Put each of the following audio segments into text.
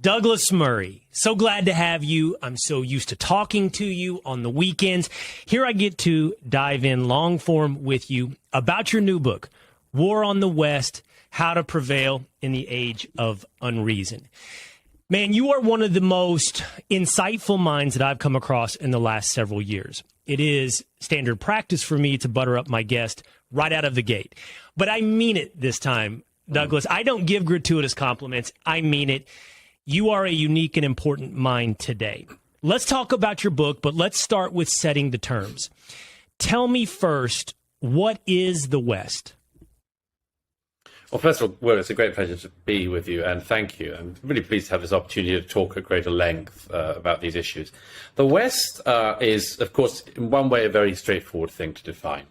Douglas Murray, so glad to have you. I'm so used to talking to you on the weekends. Here I get to dive in long form with you about your new book, War on the West, How to Prevail in the Age of Unreason. Man, you are one of the most insightful minds that I've come across in the last several years. It is standard practice for me to butter up my guest right out of the gate. But I mean it this time, Douglas. I don't give gratuitous compliments. I mean it. You are a unique and important mind today. Let's talk about your book, but let's start with setting the terms. Tell me first, what is the West? Well, first of all, Will, it's a great pleasure to be with you, and thank you. I'm really pleased to have this opportunity to talk at greater length about these issues. The West is, of course, in one way, a very straightforward thing to define.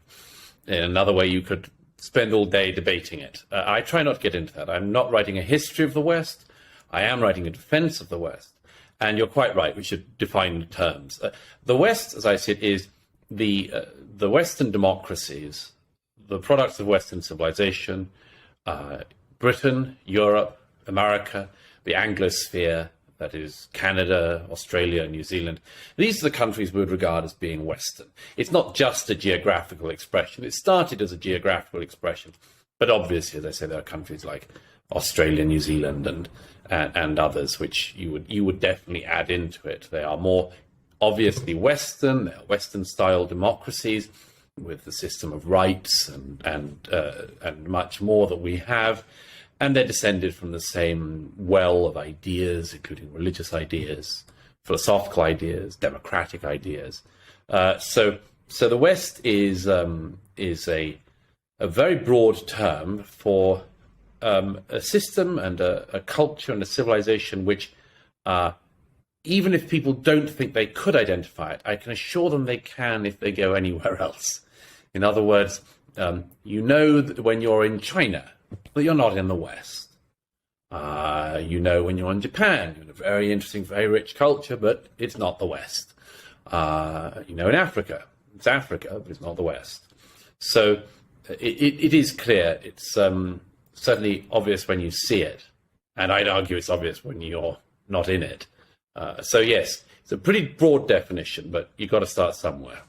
In another way, you could spend all day debating it. I try not to get into that. I'm not writing a history of the West. I am writing a defense of the West. And you're quite right, we should define the terms. The West, as I see it, is the Western democracies, the products of Western civilization, Britain, Europe, America, the Anglosphere, that is Canada, Australia, New Zealand. These are the countries we would regard as being Western. It's not just a geographical expression. It started as a geographical expression, but obviously, as I say, there are countries like Australia, New Zealand, and others which you would definitely add into it. They are more obviously Western. They are Western-style democracies with the system of rights and much more that we have, and they're descended from the same well of ideas, including religious ideas, philosophical ideas, democratic ideas. So the West is a very broad term for a system and a culture and a civilization which, even if people don't think they could identify it, I can assure them they can if they go anywhere else. In other words, you know that when you're in China, that you're not in the West. You know when you're in Japan, you're in a very interesting, very rich culture, but it's not the West. You know in Africa, it's Africa, but it's not the West. So it is clear, it's certainly obvious when you see it, and I'd argue it's obvious when you're not in it. So yes, it's a pretty broad definition, but you've got to start somewhere.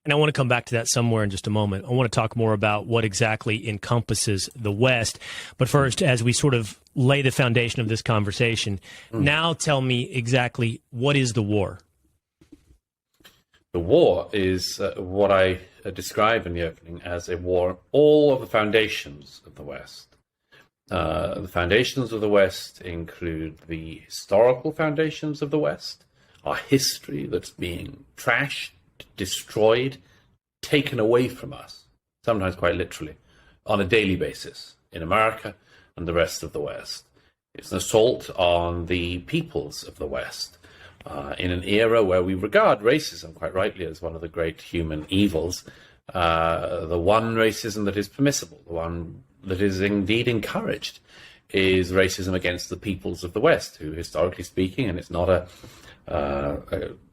And I want to come back to that somewhere in just a moment. I want to talk more about what exactly encompasses the West. But first, as we sort of lay the foundation of this conversation, now tell me exactly, what is the war? The war is what I describe in the opening as a war on all of the foundations of the West. The foundations of the West include the historical foundations of the West, our history that's being trashed, destroyed, taken away from us, sometimes quite literally, on a daily basis in America and the rest of the West. It's an assault on the peoples of the West in an era where we regard racism, quite rightly, as one of the great human evils, the one racism that is permissible, the one that is indeed encouraged, is racism against the peoples of the West, who, historically speaking, and it's not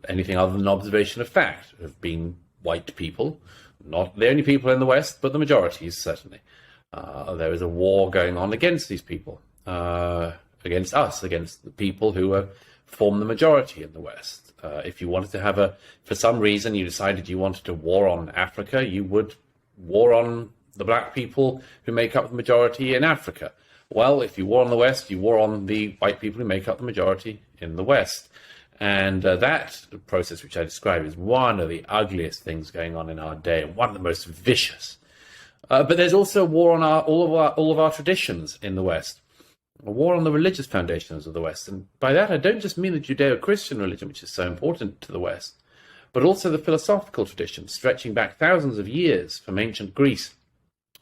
anything other than an observation of fact, have been white people, not the only people in the West, but the majorities, certainly. There is a war going on against these people, against us, against the people who form the majority in the West. If you wanted to have for some reason you decided you wanted to war on Africa, you would war on the black people who make up the majority in Africa. Well, if you war on the West, you war on the white people who make up the majority in the West. And that process, which I describe, is one of the ugliest things going on in our day, and one of the most vicious. But there's also a war on all of our traditions in the West, a war on the religious foundations of the West. And by that, I don't just mean the Judeo-Christian religion, which is so important to the West, but also the philosophical traditions stretching back thousands of years from ancient Greece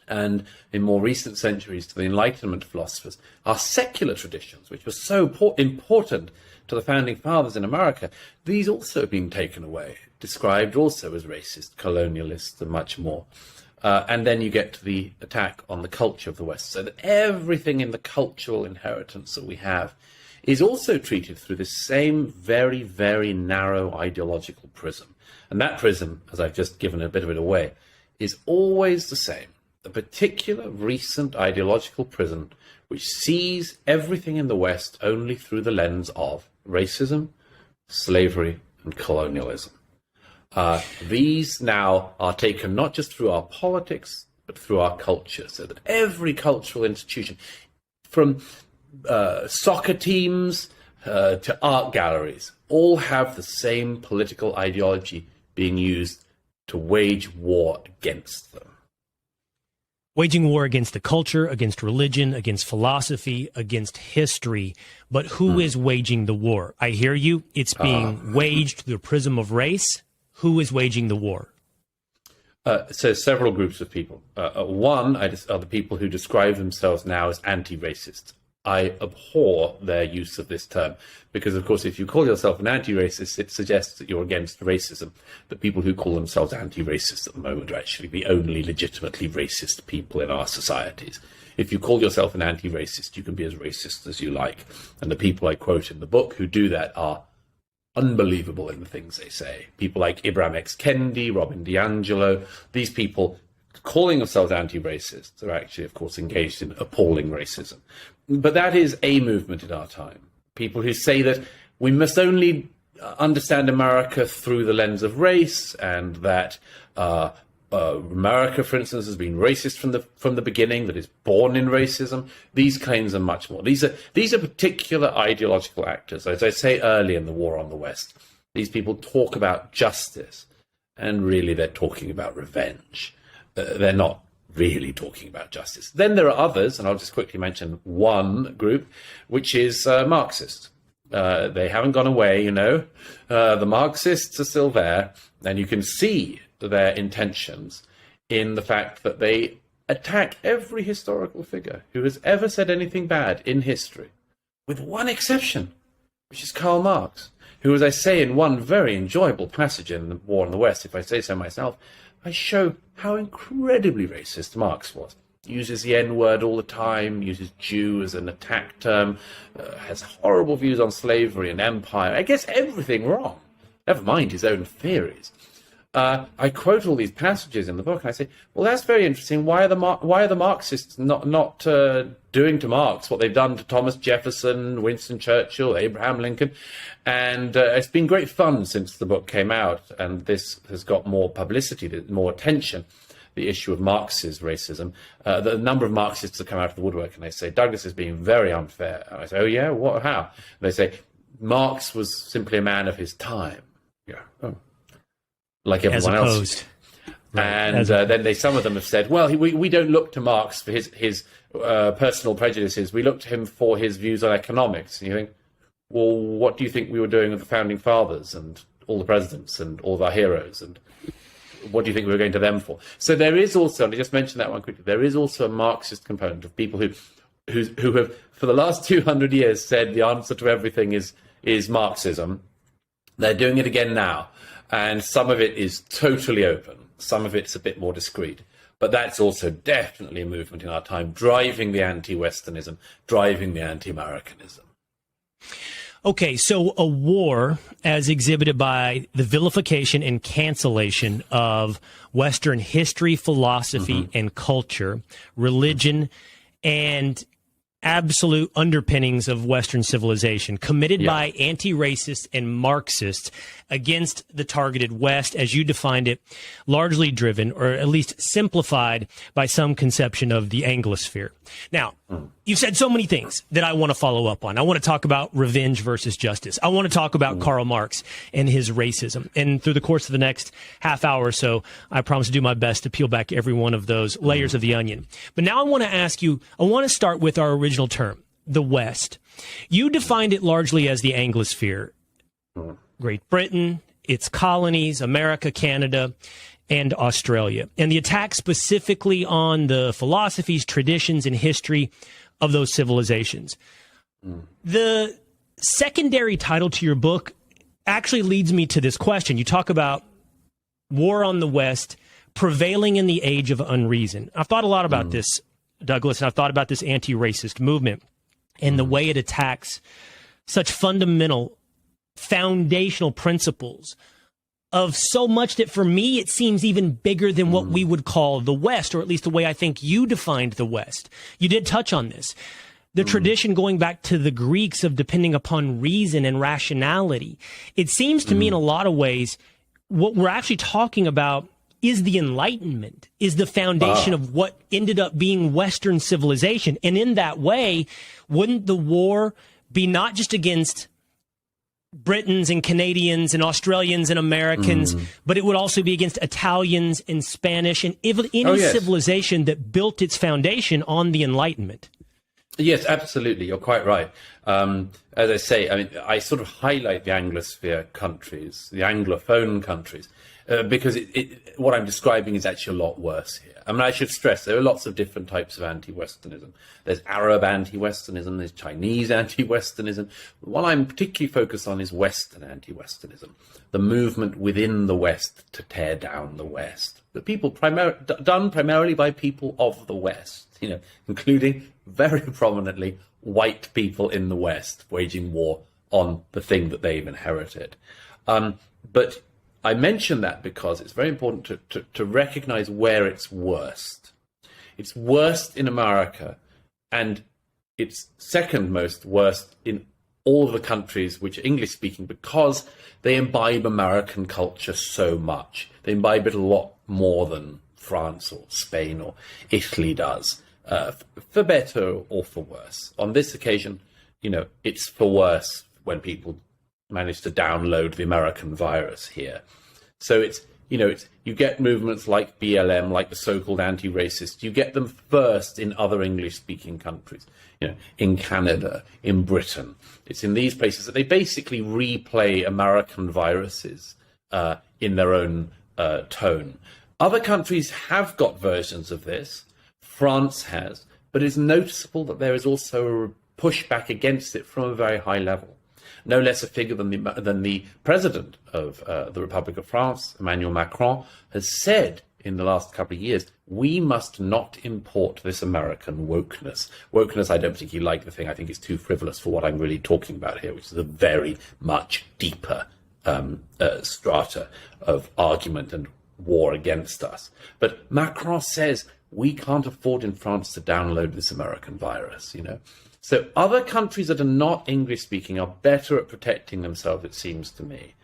and in more recent centuries to the Enlightenment philosophers. Our secular traditions, which were so important to the founding fathers in America, these also have been taken away, described also as racist, colonialist, and much more. And then you get to the attack on the culture of the West, so that everything in the cultural inheritance that we have is also treated through this same very, very narrow ideological prism. And that prism, as I've just given a bit of it away, is always the same. a particular recent ideological prism which sees everything in the West only through the lens of racism, slavery, and colonialism. These now are taken not just through our politics, but through our culture, so that every cultural institution, from soccer teams to art galleries, all have the same political ideology being used to wage war against them. Waging war against the culture, against religion, against philosophy, against history. But who is waging the war? I hear you. It's being waged through the prism of race. Who is waging the war? So several groups of people. One are the people who describe themselves now as anti-racist. I abhor their use of this term because, of course, if you call yourself an anti-racist, it suggests that you're against racism. The people who call themselves anti-racist at the moment are actually the only legitimately racist people in our societies. If you call yourself an anti-racist, you can be as racist as you like. And the people I quote in the book who do that are unbelievable in the things they say. People like Ibram X. Kendi, Robin DiAngelo, these people calling themselves anti-racists are actually, of course, engaged in appalling racism. But that is a movement in our time. People who say that we must only understand America through the lens of race, and that America, for instance, has been racist from the beginning, that is born in racism. These claims are much more. These are particular ideological actors. As I say early in the War on the West, these people talk about justice, and really they're talking about revenge. They're not really talking about justice. Then there are others, and I'll just quickly mention one group, which is Marxist. They haven't gone away, The Marxists are still there, and you can see their intentions in the fact that they attack every historical figure who has ever said anything bad in history, with one exception, which is Karl Marx, who, as I say in one very enjoyable passage in the War on the West, if I say so myself, I show how incredibly racist Marx was. Uses the N-word all the time, uses Jew as an attack term, has horrible views on slavery and empire. I guess everything wrong, never mind his own theories. I quote all these passages in the book, and I say, well, that's very interesting. Why are the Marxists not doing to Marx what they've done to Thomas Jefferson, Winston Churchill, Abraham Lincoln? And it's been great fun since the book came out, and this has got more publicity, more attention, the issue of Marx's racism. The number of Marxists have come out of the woodwork, and they say, Douglas is being very unfair. And I say, oh, yeah? What? How? And they say, Marx was simply a man of his time. Yeah. Oh. Like everyone else. Right. And then some of them have said, well, we don't look to Marx for his personal prejudices. We look to him for his views on economics. And you think, well, what do you think we were doing with the founding fathers and all the presidents and all of our heroes? And what do you think we were going to them for? So there is also, and I just mentioned that one quickly, there is also a Marxist component of people who have, for the last 200 years, said the answer to everything is Marxism. They're doing it again now. And some of it is totally open. Some of it's a bit more discreet. But that's also definitely a movement in our time, driving the anti-Westernism, driving the anti-Americanism. Okay, so a war as exhibited by the vilification and cancellation of Western history, philosophy, and culture, religion, and absolute underpinnings of Western civilization committed by anti-racists and Marxists against the targeted West, as you defined it, largely driven or at least simplified by some conception of the Anglosphere. Now, you've said so many things that I want to follow up on. I want to talk about revenge versus justice. I want to talk about Karl Marx and his racism. And through the course of the next half hour or so, I promise to do my best to peel back every one of those layers of the onion. But now I want to ask you, I want to start with our original term, the West. You defined it largely as the Anglosphere. Great Britain, its colonies, America, Canada, and Australia. And the attack specifically on the philosophies, traditions, and history of those civilizations. The secondary title to your book actually leads me to this question. You talk about war on the West prevailing in the age of unreason. I've thought a lot about this, Douglas, and I've thought about this anti-racist movement and the way it attacks such fundamental, foundational principles of so much that for me, it seems even bigger than what we would call the West, or at least the way I think you defined the West. You did touch on this. The tradition going back to the Greeks of depending upon reason and rationality. It seems to me in a lot of ways, what we're actually talking about is the Enlightenment, is the foundation of what ended up being Western civilization. And in that way, wouldn't the war be not just against Britons and Canadians and Australians and Americans, but it would also be against Italians and Spanish and any civilization that built its foundation on the Enlightenment? Yes, absolutely. You're quite right. As I say, I mean, I sort of highlight the Anglosphere countries, the Anglophone countries, because what I'm describing is actually a lot worse here. I mean, I should stress there are lots of different types of anti-Westernism. There's Arab anti-Westernism, there's Chinese anti-Westernism. What I'm particularly focused on is Western anti-Westernism, the movement within the West to tear down the West. The people done primarily by people of the West, you know, including very prominently white people in the West waging war on the thing that they've inherited. But I mention that because it's very important to recognize where it's worst. It's worst in America, and it's second most worst in all of the countries which are English speaking, because they imbibe American culture so much. They imbibe it a lot more than France or Spain or Italy does. For better or for worse. On this occasion, you know, it's for worse when people manage to download the American virus here. So it's, you know, you get movements like BLM, like the so-called anti-racist, you get them first in other English-speaking countries, you know, in Canada, in Britain. It's in these places that they basically replay American viruses in their own tone. Other countries have got versions of this. France has, but it's noticeable that there is also a pushback against it from a very high level. No less a figure than the president of the Republic of France, Emmanuel Macron, has said in the last couple of years, we must not import this American wokeness. Wokeness, I don't particularly like the thing. I think it's too frivolous for what I'm really talking about here, which is a very much deeper strata of argument and war against us. But Macron says, we can't afford in France to download this American virus, you know. So other countries that are not English-speaking are better at protecting themselves, it seems to me.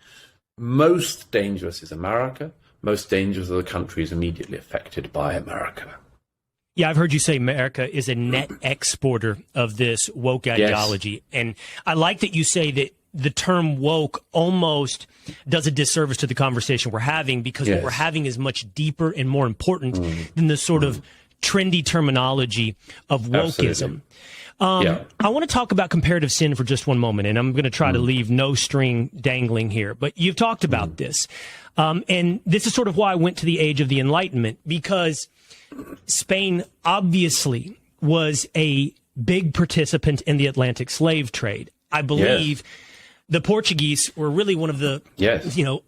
Most dangerous is America. Most dangerous are the countries immediately affected by America. Yeah, I've heard you say America is a net exporter of this woke ideology. Yes. And I like that you say that the term woke almost does a disservice to the conversation we're having, because what we're having is much deeper and more important than the sort of trendy terminology of wokeism. I want to talk about comparative sin for just one moment, and I'm going to try to leave no string dangling here. But you've talked about this, and this is sort of why I went to the age of the Enlightenment, because Spain obviously was a big participant in the Atlantic slave trade. I believe the Portuguese were really one of the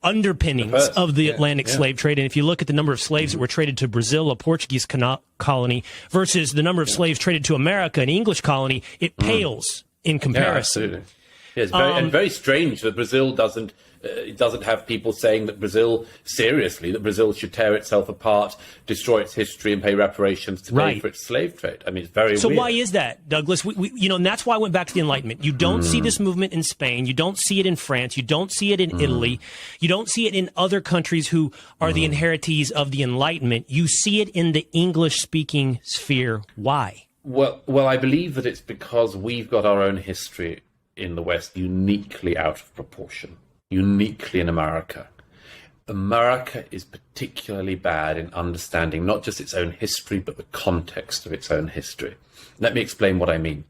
underpinnings of the Atlantic slave trade. And if you look at the number of slaves that were traded to Brazil, a Portuguese colony, versus the number of slaves traded to America, an English colony, it pales in comparison. Yeah, absolutely. Yes, and very strange that Brazil doesn't have people saying that Brazil, seriously, that Brazil should tear itself apart, destroy its history, and pay reparations to pay for its slave trade. I mean, it's very weird. So why is that, Douglas? And that's why I went back to the Enlightenment. You don't see this movement in Spain. You don't see it in France. You don't see it in Italy. You don't see it in other countries who are the inheritees of the Enlightenment. You see it in the English-speaking sphere. Why? Well, I believe that it's because we've got our own history in the West uniquely out of proportion. Uniquely in America. America is particularly bad in understanding not just its own history, but the context of its own history. Let me explain what I mean.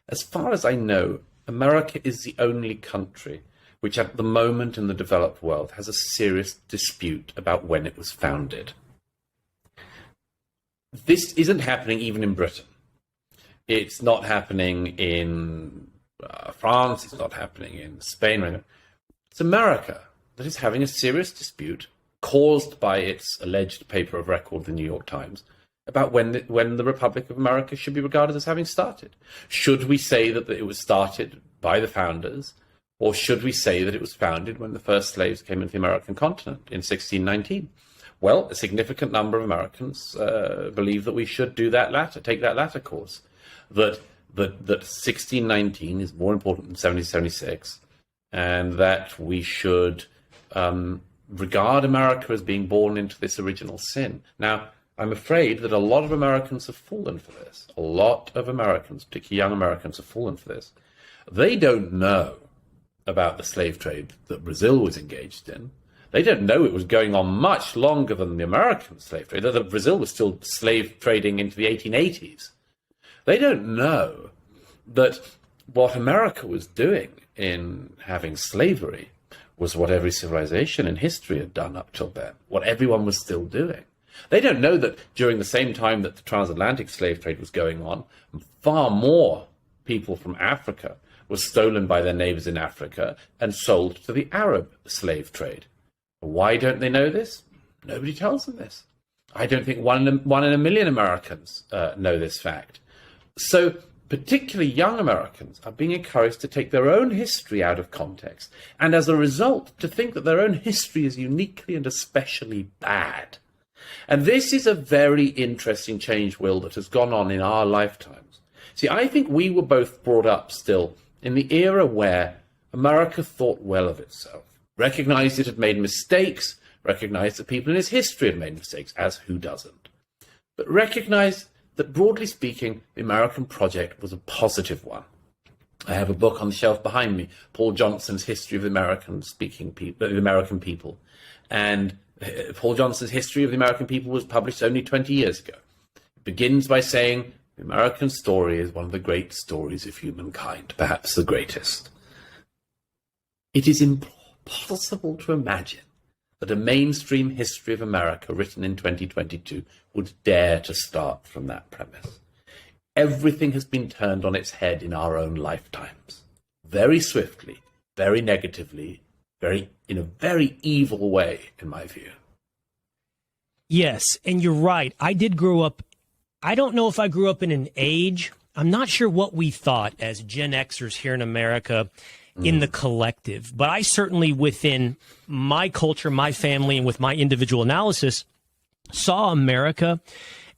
As far as I know, America is the only country which at the moment in the developed world has a serious dispute about when it was founded. This isn't happening even in Britain. It's not happening in France, it's not happening in Spain. It's America that is having a serious dispute caused by its alleged paper of record, the New York Times, about when the Republic of America should be regarded as having started. Should we say that it was started by the founders Or should we say that it was founded when the first slaves came into the American continent in 1619? Well, a significant number of Americans believe that we should do that latter, take that latter course, that 1619 is more important than 1776, and that we should regard America as being born into this original sin. Now, I'm afraid that a lot of Americans have fallen for this. A lot of Americans, particularly young Americans, have fallen for this. They don't know about the slave trade that Brazil was engaged in. They don't know it was going on much longer than the American slave trade, that Brazil was still slave trading into the 1880s. They don't know that what America was doing in having slavery was what every civilization in history had done up till then, what everyone was still doing. They don't know that during the same time that the transatlantic slave trade was going on, far more people from Africa were stolen by their neighbors in Africa and sold to the Arab slave trade. Why don't they know this? Nobody tells them this. I don't think one in a million Americans know this fact. So particularly young Americans are being encouraged to take their own history out of context, and as a result, to think that their own history is uniquely and especially bad. And this is a very interesting change, Will, that has gone on in our lifetimes. See, I think we were both brought up still in the era where America thought well of itself, recognized it had made mistakes, recognized that people in its history had made mistakes, as who doesn't, but recognized that, broadly speaking, the American project was a positive one. I have a book on the shelf behind me, Paul Johnson's History of the American People, and Paul Johnson's History of the American People was published only 20 years ago. It begins by saying, the American story is one of the great stories of humankind, perhaps the greatest. It is impossible to imagine that a mainstream history of America written in 2022 would dare to start from that premise. Everything has been turned on its head in our own lifetimes, very swiftly, very negatively, in a very evil way, in my view. Yes, and you're right. I did grow up. I don't know if I grew up in an age. I'm not sure what we thought as Gen Xers here in America in the collective, but I certainly, within my culture, my family, and with my individual analysis, saw America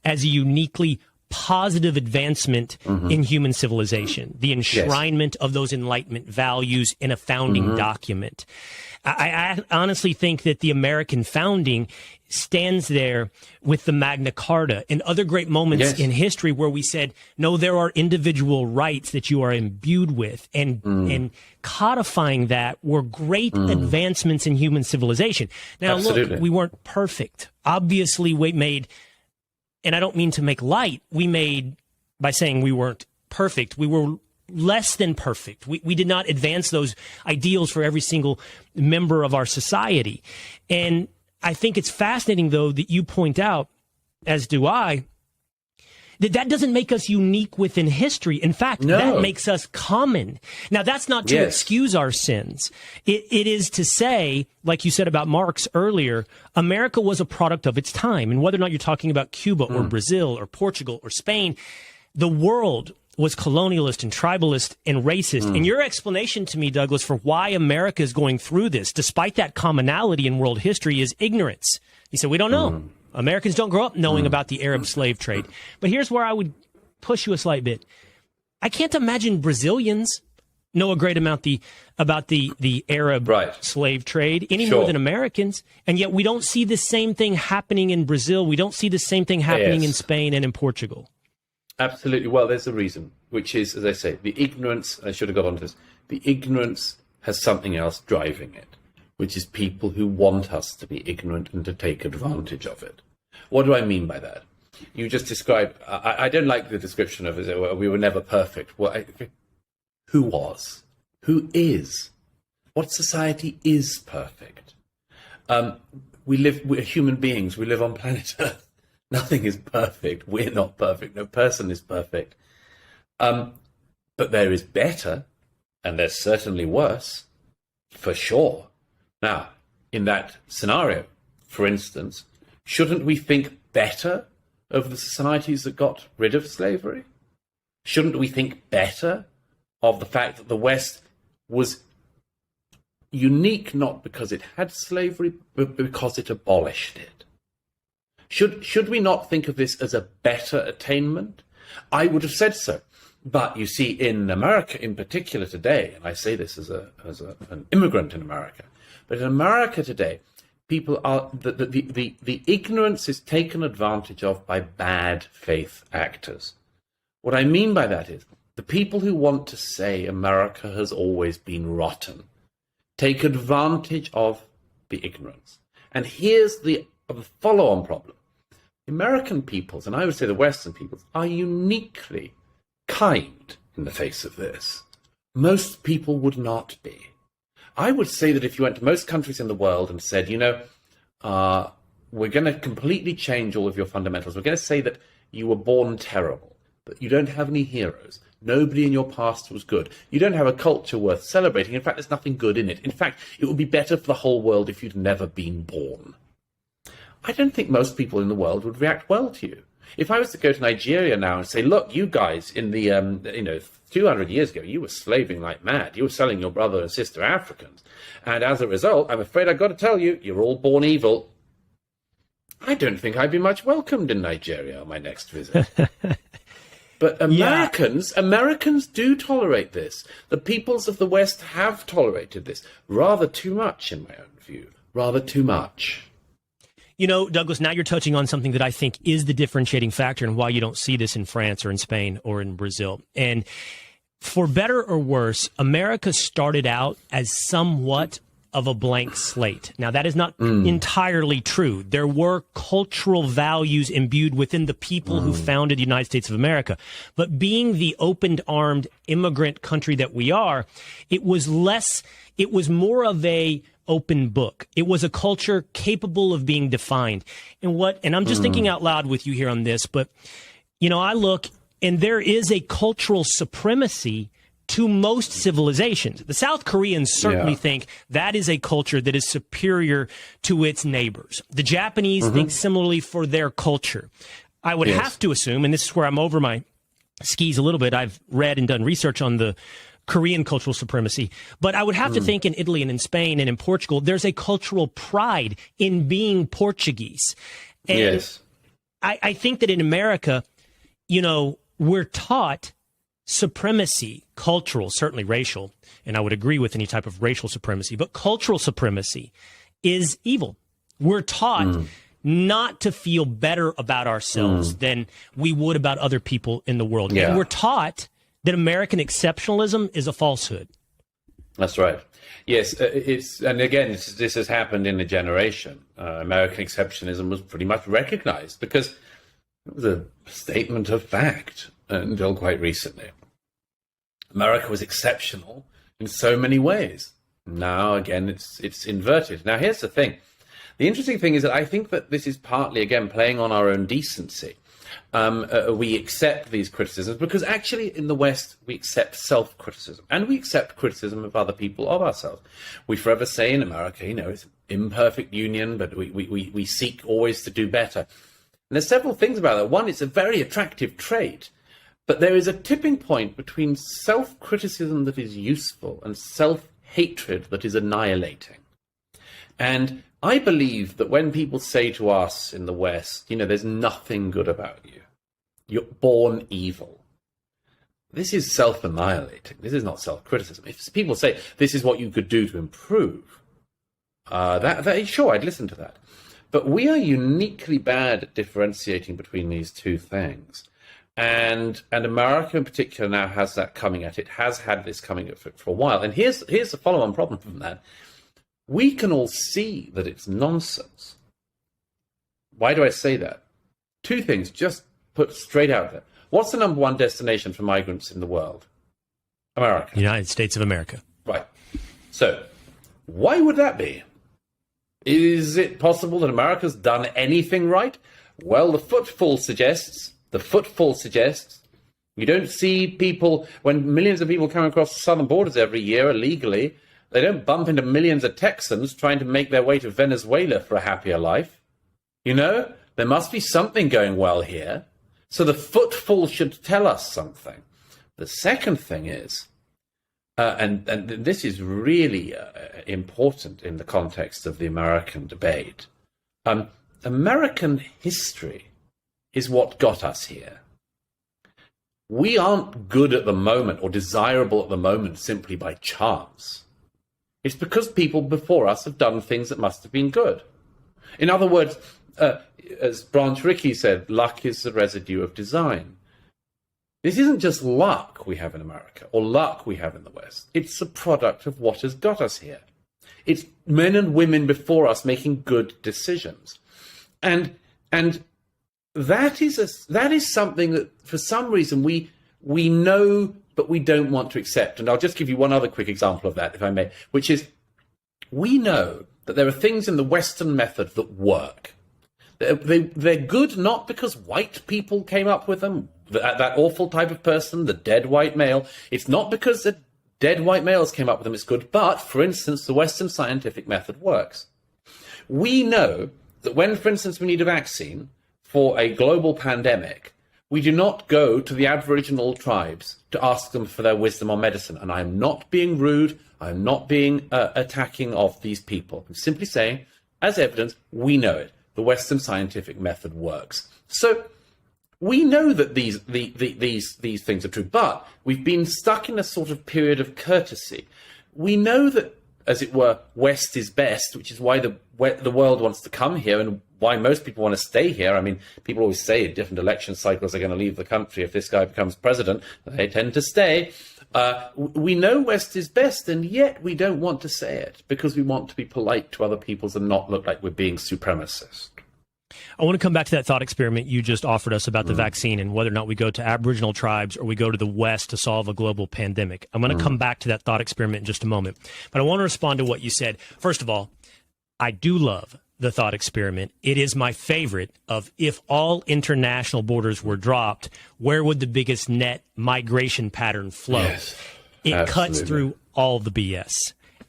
as a uniquely positive advancement in human civilization, the enshrinement of those Enlightenment values in a founding document. I honestly think that the American founding stands there with the Magna Carta and other great moments in history where we said, no, there are individual rights that you are imbued with, and codifying that were great advancements in human civilization. Now, look, we weren't perfect. Obviously, we made, and I don't mean to make light, we made, by saying we weren't perfect, we were less than perfect. We did not advance those ideals for every single member of our society. And I think it's fascinating, though, that you point out, as do I, that doesn't make us unique within history. In fact, that makes us common. Now, that's not to excuse our sins. It is to say, like you said about Marx earlier, America was a product of its time. And whether or not you're talking about Cuba or Brazil or Portugal or Spain, the world was colonialist and tribalist and racist. And your explanation to me, Douglas, for why America is going through this, despite that commonality in world history, is ignorance. You said, we don't know. Americans don't grow up knowing about the Arab slave trade. But here's where I would push you a slight bit. I can't imagine Brazilians know a great amount about the Arab slave trade any more than Americans. And yet we don't see the same thing happening in Brazil. We don't see the same thing happening in Spain and in Portugal. Absolutely. Well, there's a reason, which is, as I say, the ignorance, I should have got onto this, the ignorance has something else driving it, which is people who want us to be ignorant and to take advantage of it. What do I mean by that? You just described, I don't like the description of it, well, we were never perfect. Well, who was? Who is? What society is perfect? We're human beings, we live on planet Earth. Nothing is perfect. We're not perfect. No person is perfect. But there is better, and there's certainly worse, for sure. Now, in that scenario, for instance, shouldn't we think better of the societies that got rid of slavery? Shouldn't we think better of the fact that the West was unique not because it had slavery, but because it abolished it. Should we not think of this as a better attainment? I would have said so. But you see, in America in particular today, and I say this as an immigrant in America, but in America today, people are the ignorance is taken advantage of by bad faith actors. What I mean by that is the people who want to say America has always been rotten take advantage of the ignorance. And here's the follow-on problem. American peoples, and I would say the Western peoples, are uniquely kind in the face of this. Most people would not be. I would say that if you went to most countries in the world and said, we're going to completely change all of your fundamentals. We're going to say that you were born terrible, that you don't have any heroes. Nobody in your past was good. You don't have a culture worth celebrating. In fact, there's nothing good in it. In fact, it would be better for the whole world if you'd never been born. I don't think most people in the world would react well to you. If I was to go to Nigeria now and say, look, you guys in the, 200 years ago, you were slaving like mad. You were selling your brother and sister Africans. And as a result, I'm afraid I've got to tell you, you're all born evil. I don't think I'd be much welcomed in Nigeria on my next visit. But Americans do tolerate this. The peoples of the West have tolerated this rather too much, in my own view. Rather too much. Douglas, now you're touching on something that I think is the differentiating factor and why you don't see this in France or in Spain or in Brazil. And for better or worse, America started out as somewhat of a blank slate. Now, that is not entirely true. There were cultural values imbued within the people who founded the United States of America. But being the open-armed immigrant country that we are, it was more of a open book. It was a culture capable of being defined. And I'm just thinking out loud with you here on this, but, I look and there is a cultural supremacy to most civilizations. The South Koreans certainly think that is a culture that is superior to its neighbors. The Japanese think similarly for their culture. I would have to assume, and this is where I'm over my skis a little bit, I've read and done research on the Korean cultural supremacy, but I would have to think in Italy and in Spain and in Portugal, there's a cultural pride in being Portuguese. And I think that in America, we're taught supremacy, cultural, certainly racial, and I would agree with any type of racial supremacy, but cultural supremacy is evil. We're taught not to feel better about ourselves than we would about other people in the world. And we're taught that American exceptionalism is a falsehood. That's right. Yes, this has happened in a generation. American exceptionalism was pretty much recognized because it was a statement of fact until quite recently. America was exceptional in so many ways. Now, again, it's inverted. Now, here's the thing. The interesting thing is that I think that this is partly, again, playing on our own decency. We accept these criticisms because actually in the West, we accept self-criticism and we accept criticism of other people, of ourselves. We forever say in America, it's an imperfect union, but we seek always to do better. And there's several things about that. One, it's a very attractive trait, but there is a tipping point between self-criticism that is useful and self-hatred that is annihilating. And I believe that when people say to us in the West, there's nothing good about you, you're born evil, this is self-annihilating. This is not self-criticism. If people say this is what you could do to improve, sure, I'd listen to that. But we are uniquely bad at differentiating between these two things. And America in particular now has that coming at it, has had this coming at it for a while. And here's the follow-on problem from that. We can all see that it's nonsense. Why do I say that? Two things, just put straight out there. What's the number one destination for migrants in the world? America. United States of America. Right. So, why would that be? Is it possible that America's done anything right? Well, the footfall suggests you don't see people, when millions of people come across the southern borders every year illegally, they don't bump into millions of Texans trying to make their way to Venezuela for a happier life. There must be something going well here. So the footfall should tell us something. The second thing is, and this is really important in the context of the American debate. American history is what got us here. We aren't good at the moment or desirable at the moment simply by chance. It's because people before us have done things that must have been good. In other words, as Branch Rickey said, luck is the residue of design. This isn't just luck we have in America or luck we have in the West. It's a product of what has got us here. It's men and women before us making good decisions. And that is something that for some reason we know, but we don't want to accept. And I'll just give you one other quick example of that, if I may, which is we know that there are things in the Western method that work. They're good not because white people came up with them, that awful type of person, the dead white male. It's not because the dead white males came up with them, it's good. But, for instance, the Western scientific method works. We know that when, for instance, we need a vaccine for a global pandemic, we do not go to the Aboriginal tribes to ask them for their wisdom on medicine. And I'm not being rude. I'm not being attacking of these people. I'm simply saying, as evidence, we know it. The Western scientific method works. So we know that these things are true, but we've been stuck in a sort of period of courtesy. We know that, as it were, West is best, which is why the world wants to come here and why most people want to stay here. I mean, people always say in different election cycles they're going to leave the country if this guy becomes president. They tend to stay. We know West is best, and yet we don't want to say it because we want to be polite to other peoples and not look like we're being supremacist. I want to come back to that thought experiment you just offered us about the vaccine and whether or not we go to Aboriginal tribes or we go to the West to solve a global pandemic. I'm going to come back to that thought experiment in just a moment. But I want to respond to what you said. First of all, I do love the thought experiment. It is my favorite of if all international borders were dropped, where would the biggest net migration pattern flow? Yes, it absolutely. Cuts through all the BS.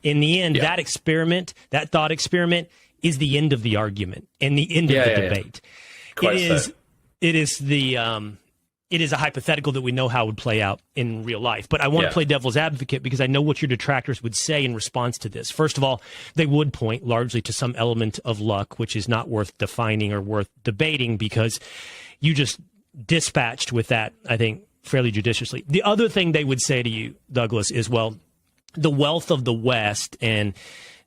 In the end, that experiment, that thought experiment, is the end of the argument and the end of the debate. Quite It is a hypothetical that we know how it would play out in real life. But I want to play devil's advocate because I know what your detractors would say in response to this. First of all, they would point largely to some element of luck, which is not worth defining or worth debating because you just dispatched with that, I think, fairly judiciously. The other thing they would say to you, Douglas, is, well, the wealth of the West and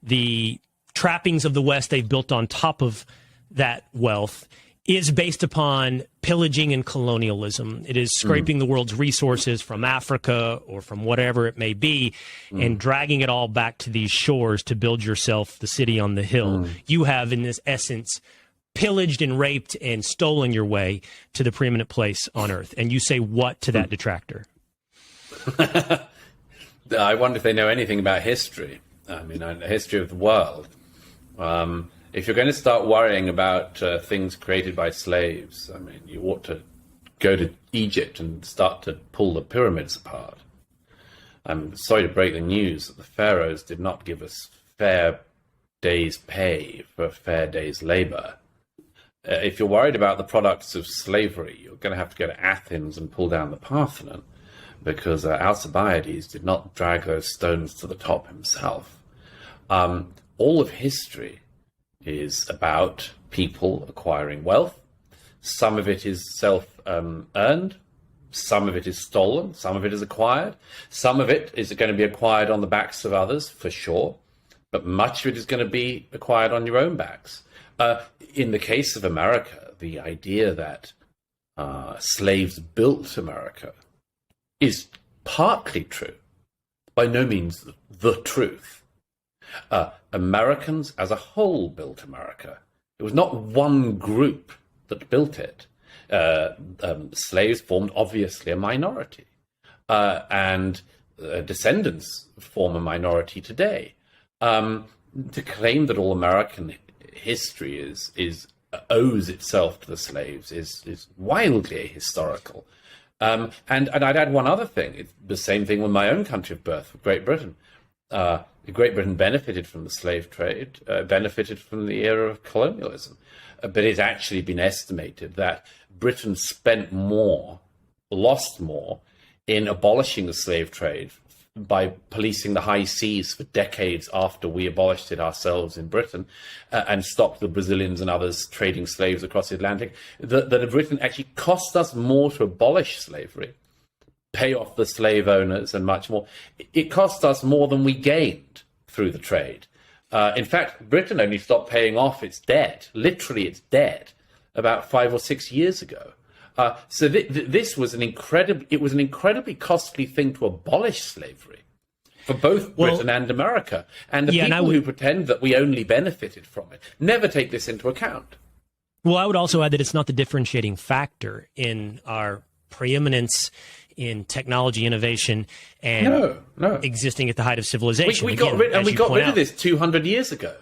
the trappings of the West they've built on top of that wealth is based upon pillaging and colonialism. It is scraping the world's resources from Africa or from whatever it may be and dragging it all back to these shores to build yourself the city on the hill. You have, in this essence, pillaged and raped and stolen your way to the preeminent place on earth. And you say what to that detractor? I wonder if they know anything about history. I mean, the history of the world. If you're going to start worrying about things created by slaves, I mean, you ought to go to Egypt and start to pull the pyramids apart. I'm sorry to break the news that the pharaohs did not give us fair day's pay for a fair day's labor. If you're worried about the products of slavery, you're going to have to go to Athens and pull down the Parthenon because Alcibiades did not drag those stones to the top himself. All of history is about people acquiring wealth. Some of it is self-earned. Some of it is stolen. Some of it is acquired. Some of it is going to be acquired on the backs of others, for sure. But much of it is going to be acquired on your own backs. In the case of America, the idea that slaves built America is partly true. By no means the truth. Americans as a whole built America. It was not one group that built it. Slaves formed obviously a minority, and descendants form a minority today. To claim that all American history owes itself to the slaves is wildly ahistorical. And I'd add one other thing. It's the same thing with my own country of birth, Great Britain. Great Britain benefited from the slave trade, benefited from the era of colonialism. But it's actually been estimated that Britain spent more, lost more, in abolishing the slave trade by policing the high seas for decades after we abolished it ourselves in Britain and stopped the Brazilians and others trading slaves across the Atlantic, that Britain actually cost us more to abolish slavery, pay off the slave owners and much more. It cost us more than we gained through the trade. In fact, Britain only stopped paying off its debt, literally its debt, about 5 or 6 years ago. So this was an incredibly costly thing to abolish slavery for both Britain and America. And the people who pretend that we only benefited from it never take this into account. Well, I would also add that it's not the differentiating factor in our preeminence in technology innovation and existing at the height of civilization. We got rid of this 200 years ago.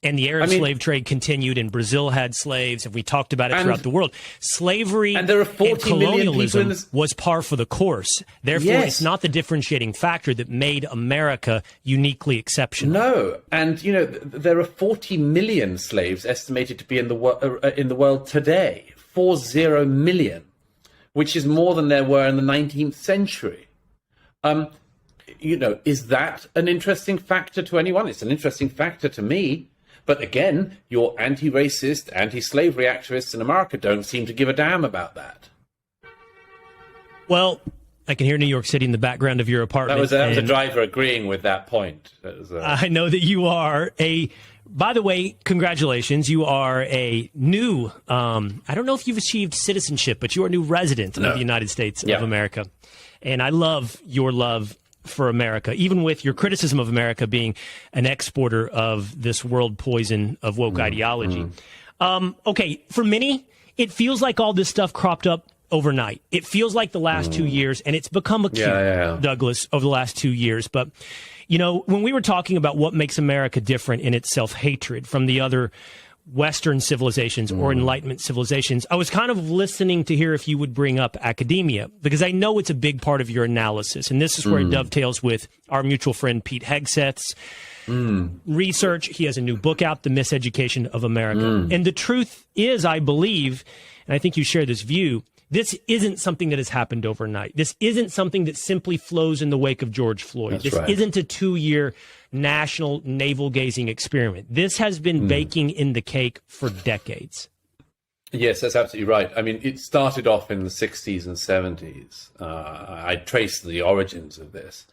And the Arab slave trade continued, and Brazil had slaves, and we talked about it throughout the world. Slavery and colonialism was par for the course. Therefore, it's not the differentiating factor that made America uniquely exceptional. No, and there are 40 million slaves estimated to be in the world today. 40 million, which is more than there were in the 19th century. Is that an interesting factor to anyone? It's an interesting factor to me. But again, your anti-racist, anti-slavery activists in America don't seem to give a damn about that. Well, I can hear New York City in the background of your apartment. That was a driver agreeing with that point. I know that you are by the way, congratulations. You are a new, I don't know if you've achieved citizenship, but you are a new resident of the United States of America. And I love your love for America, even with your criticism of America being an exporter of this world poison of woke ideology. Okay, for many, it feels like all this stuff cropped up overnight. It feels like the last 2 years, and it's become acute, Douglas, over the last 2 years. But, when we were talking about what makes America different in its self-hatred from the other Western civilizations or Enlightenment civilizations, I was kind of listening to hear if you would bring up academia, because I know it's a big part of your analysis. And this is where it dovetails with our mutual friend Pete Hegseth's research. He has a new book out, The Miseducation of America. And the truth is, I believe, and I think you share this view, this isn't something that has happened overnight. This isn't something that simply flows in the wake of George Floyd. This isn't a 2-year national navel-gazing experiment. This has been baking in the cake for decades. Yes, that's absolutely right. I mean, it started off in the 60s and 70s. I traced the origins of this.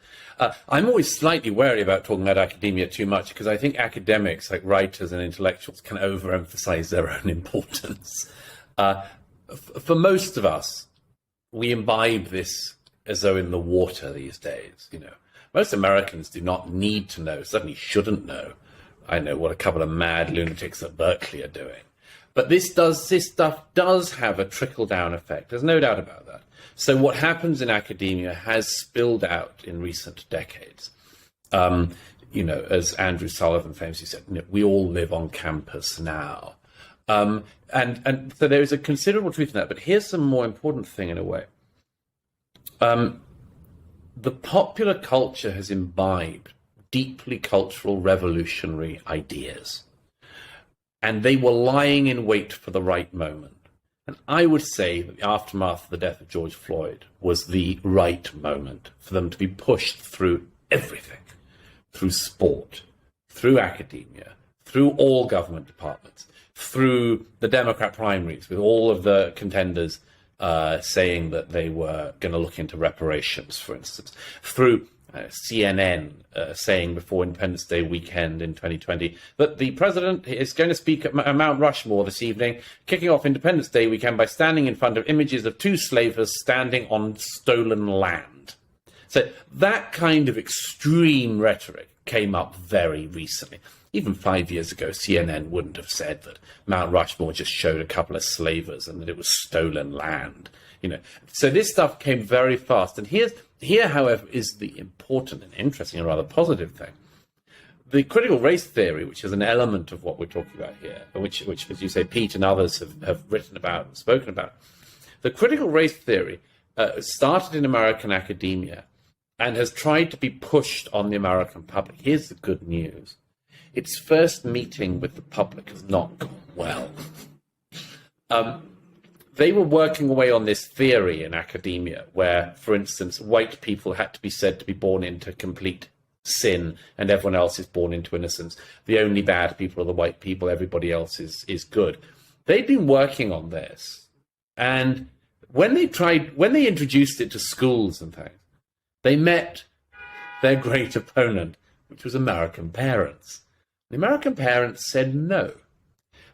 I'm always slightly wary about talking about academia too much, because I think academics, like writers and intellectuals, can overemphasize their own importance. For most of us, we imbibe this as though in the water these days. Most Americans do not need to know, certainly shouldn't know, what a couple of mad lunatics at Berkeley are doing. But this stuff does have a trickle-down effect. There's no doubt about that. So what happens in academia has spilled out in recent decades. As Andrew Sullivan famously said, we all live on campus now. And so there is a considerable truth in that. But here's some more important thing in a way. The popular culture has imbibed deeply cultural revolutionary ideas. And they were lying in wait for the right moment. And I would say that the aftermath of the death of George Floyd was the right moment for them to be pushed through everything, through sport, through academia, through all government departments, through the Democrat primaries, with all of the contenders saying that they were going to look into reparations, for instance, through CNN saying before Independence Day weekend in 2020 that the president is going to speak at Mount Rushmore this evening, kicking off Independence Day weekend by standing in front of images of 2 slavers standing on stolen land. So that kind of extreme rhetoric came up very recently. Even 5 years ago, CNN wouldn't have said that Mount Rushmore just showed a couple of slavers and that it was stolen land. So this stuff came very fast. And here, however, is the important and interesting and rather positive thing. The critical race theory, which is an element of what we're talking about here, which as you say, Pete and others have written about and spoken about. The critical race theory started in American academia and has tried to be pushed on the American public. Here's the good news. Its first meeting with the public has not gone well. they were working away on this theory in academia where, for instance, white people had to be said to be born into complete sin and everyone else is born into innocence. The only bad people are the white people, everybody else is good. They'd been working on this. And when they introduced it to schools and things, they met their great opponent, which was American parents. The American parents said no.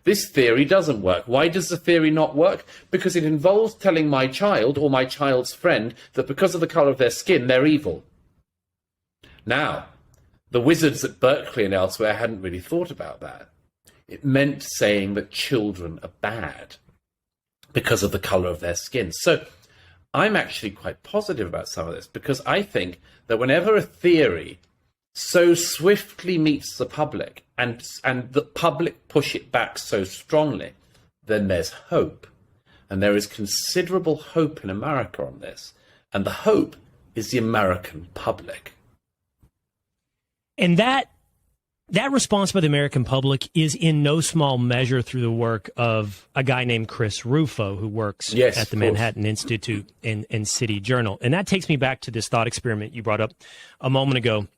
This theory doesn't work. Why does the theory not work? Because it involves telling my child or my child's friend that because of the color of their skin, they're evil. Now, the wizards at Berkeley and elsewhere hadn't really thought about that. It meant saying that children are bad because of the color of their skin. So I'm actually quite positive about some of this because I think that whenever a theory so swiftly meets the public and the public push it back so strongly, then there's hope. And there is considerable hope in America on this. And the hope is the American public. And that response by the American public is in no small measure through the work of a guy named Chris Rufo, who works at the Manhattan Institute and City Journal. And that takes me back to this thought experiment you brought up a moment ago,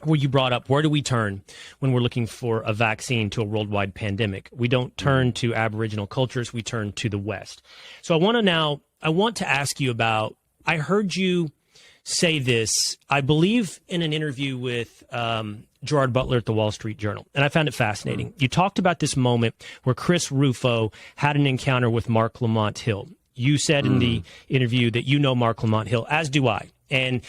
where you brought up, where do we turn when we're looking for a vaccine to a worldwide pandemic? We don't turn to Aboriginal cultures, we turn to the West. So I want to ask you about, I heard you say this, I believe in an interview with Gerard Butler at the Wall Street Journal, and I found it fascinating. You talked about this moment where Chris Rufo had an encounter with Mark Lamont Hill. You said in the interview that you know Mark Lamont Hill, as do I. And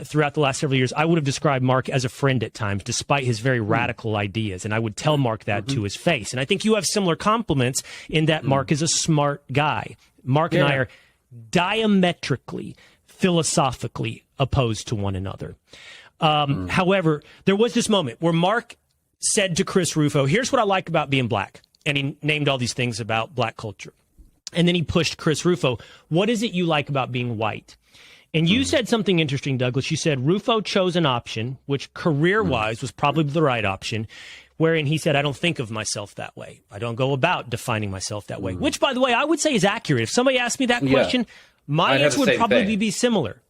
throughout the last several years, I would have described Mark as a friend at times, despite his very radical ideas. And I would tell Mark that to his face. And I think you have similar compliments in that Mark is a smart guy. Mark and I are diametrically, philosophically opposed to one another. However, there was this moment where Mark said to Chris Rufo, here's what I like about being black. And he named all these things about black culture. And then he pushed Chris Rufo, what is it you like about being white? And you said something interesting, Douglas. You said Rufo chose an option, which career-wise was probably the right option, wherein he said, I don't think of myself that way. I don't go about defining myself that way, which, by the way, I would say is accurate. If somebody asked me that question, my answer would probably be similar.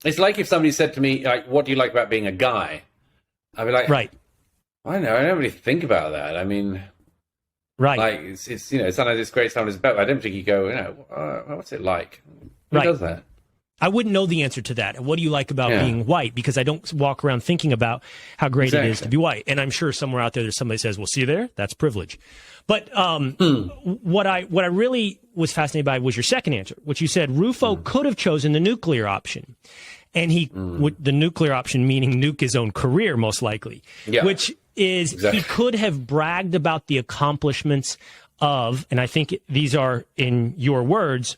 It's like if somebody said to me, like, what do you like about being a guy? I'd be like, right. I don't know. I don't really think about that. I mean, right. Like, it's you know, sometimes it's great, sometimes it's better. I don't think you go, you know, what's it like? Who does that? I wouldn't know the answer to that. What do you like about being white? Because I don't walk around thinking about how great it is to be white. And I'm sure somewhere out there, there's somebody says, well, see there, that's privilege. But what I really was fascinated by was your second answer, which you said Rufo could have chosen the nuclear option. And the nuclear option meaning nuke his own career, most likely, which is he could have bragged about the accomplishments of, and I think these are in your words,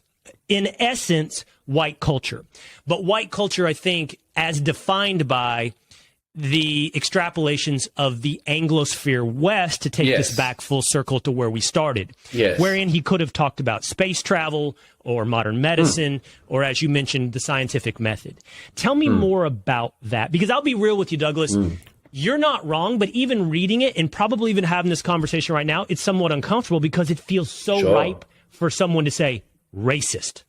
in essence, white culture. But white culture, I think, as defined by the extrapolations of the Anglosphere West, to take this back full circle to where we started, wherein he could have talked about space travel or modern medicine or, as you mentioned, the scientific method. Tell me more about that, because I'll be real with you, Douglas. You're not wrong, but even reading it and probably even having this conversation right now, it's somewhat uncomfortable because it feels so ripe for someone to say racist.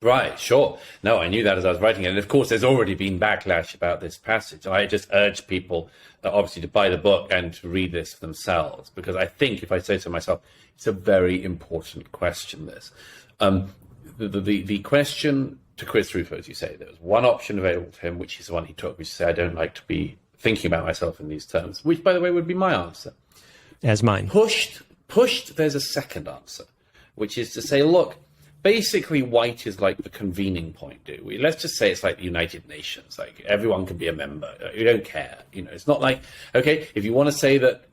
Right, sure. No, I knew that as I was writing it. And of course, there's already been backlash about this passage. I just urge people, obviously, to buy the book and to read this for themselves, because I think, if I say so myself, it's a very important question, this. The question to Chris Rufo, as you say, there was one option available to him, which is the one he took, which is, I don't like to be thinking about myself in these terms, which, by the way, would be my answer. As mine. Pushed, there's a second answer, which is to say, look, basically, white is like the convening point, do we? Let's just say it's like the United Nations. Like, everyone can be a member. You don't care. You know, it's not like, okay, if you want to say that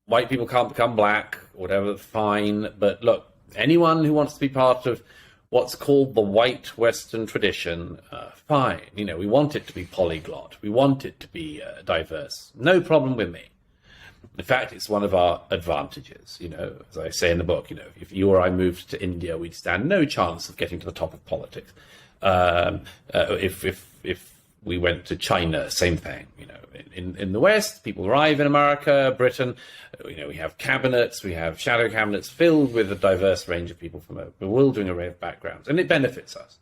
white people can't become black or whatever, fine. But look, anyone who wants to be part of what's called the white Western tradition, fine. You know, we want it to be polyglot. We want it to be diverse. No problem with me. In fact, it's one of our advantages, you know, as I say in the book, you know, if you or I moved to India, we'd stand no chance of getting to the top of politics. If we went to China, same thing. You know, in the West, people arrive in America, Britain. You know, we have cabinets, we have shadow cabinets filled with a diverse range of people from a bewildering array of backgrounds, and it benefits us.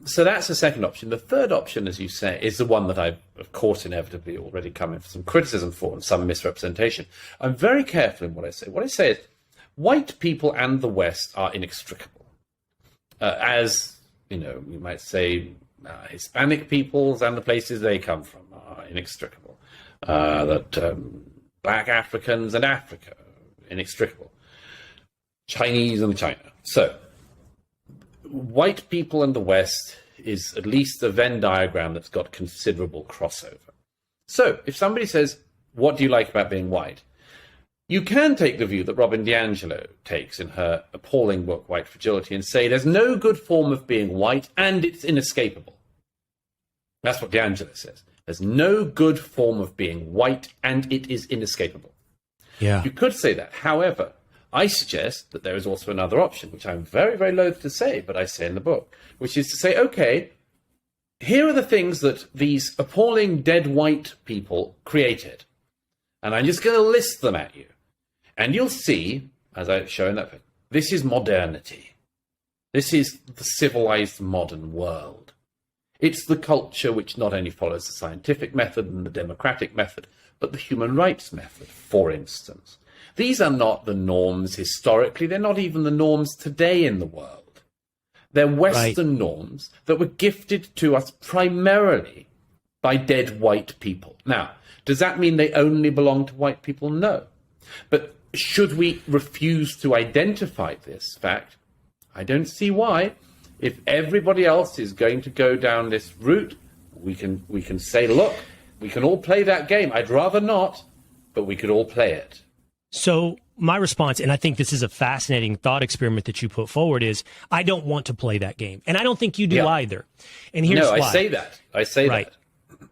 So that's the second option. The third option, as you say, is the one that I've, of course, inevitably already come in for some criticism for and some misrepresentation. I'm very careful in what I say. What I say is white people and the West are inextricable. As, you know, you might say Hispanic peoples and the places they come from are inextricable. Black Africans and Africa, inextricable. Chinese and China. So white people and the West is at least a Venn diagram that's got considerable crossover. So if somebody says, what do you like about being white? You can take the view that Robin DiAngelo takes in her appalling book, White Fragility, and say there's no good form of being white and it's inescapable. That's what DiAngelo says. There's no good form of being white and it is inescapable. Yeah. You could say that. However, I suggest that there is also another option, which I'm very, very loath to say, but I say in the book, which is to say, okay, here are the things that these appalling dead white people created. And I'm just going to list them at you. And you'll see, as I show in that thing, this is modernity. This is the civilized modern world. It's the culture which not only follows the scientific method and the democratic method, but the human rights method, for instance. These are not the norms historically. They're not even the norms today in the world. They're Western norms that were gifted to us primarily by dead white people. Now, does that mean they only belong to white people? No. But should we refuse to identify this fact? I don't see why. If everybody else is going to go down this route, we can say, look, we can all play that game. I'd rather not, but we could all play it. So my response, and I think this is a fascinating thought experiment that you put forward, is I don't want to play that game. And I don't think you do either. And here's why. I say that. That.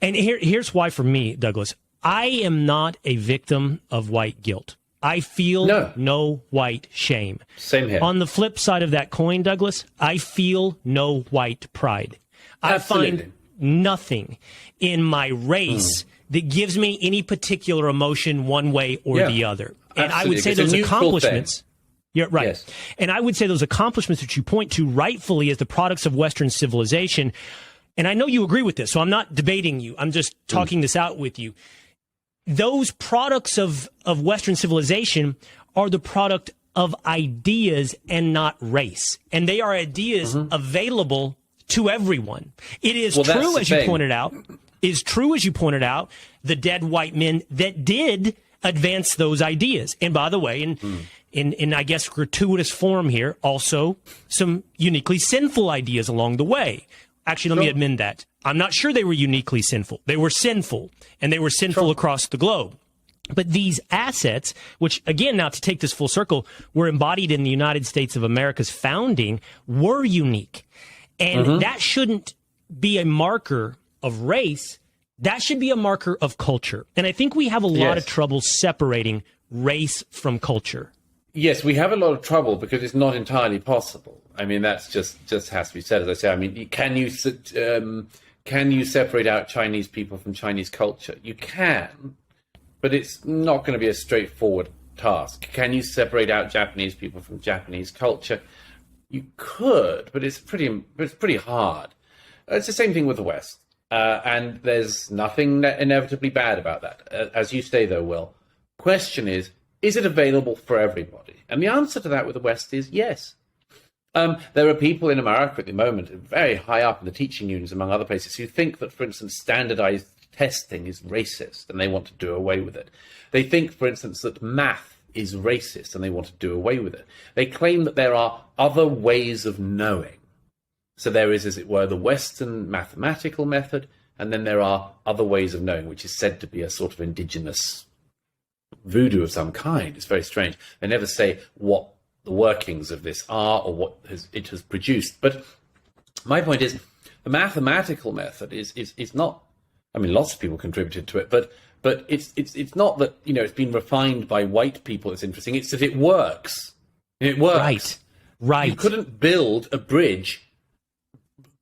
And here's why for me, Douglas. I am not a victim of white guilt. I feel no white shame. Same here. On the flip side of that coin, Douglas, I feel no white pride. Absolutely. I find nothing in my race that gives me any particular emotion one way or the other. And Absolutely. I would say It's those a neutral accomplishments. thing. Yeah, right. Yes. And I would say those accomplishments that you point to rightfully as the products of Western civilization. And I know you agree with this, so I'm not debating you. I'm just talking this out with you. Those products of Western civilization are the product of ideas and not race. And they are ideas available to everyone. It is true, as you pointed out, the dead white men that did advance those ideas. And by the way, in I guess gratuitous form here, also some uniquely sinful ideas along the way. Actually, let me amend that. I'm not sure they were uniquely sinful. They were sinful, and they were sinful across the globe. But these assets, which, again, now to take this full circle, were embodied in the United States of America's founding, were unique. And that shouldn't be a marker of race. That should be a marker of culture. And I think we have a lot of trouble separating race from culture. Yes, we have a lot of trouble because it's not entirely possible. I mean, that's just has to be said. As I say, I mean, can you separate out Chinese people from Chinese culture? You can, but it's not going to be a straightforward task. Can you separate out Japanese people from Japanese culture? You could, but it's pretty hard. It's the same thing with the West, and there's nothing inevitably bad about that. As you say, though, Will, question is it available for everybody? And the answer to that with the West is yes. There are people in America at the moment, very high up in the teaching unions, among other places, who think that, for instance, standardized testing is racist and they want to do away with it. They think, for instance, that math is racist and they want to do away with it. They claim that there are other ways of knowing. So there is, as it were, the Western mathematical method, and then there are other ways of knowing, which is said to be a sort of indigenous voodoo of some kind. It's very strange. They never say what the workings of this are or what it has produced. But my point is, the mathematical method is not. I mean, lots of people contributed to it, but it's not that, you know, it's been refined by white people. It's interesting. It's that it works. It works. Right. You couldn't build a bridge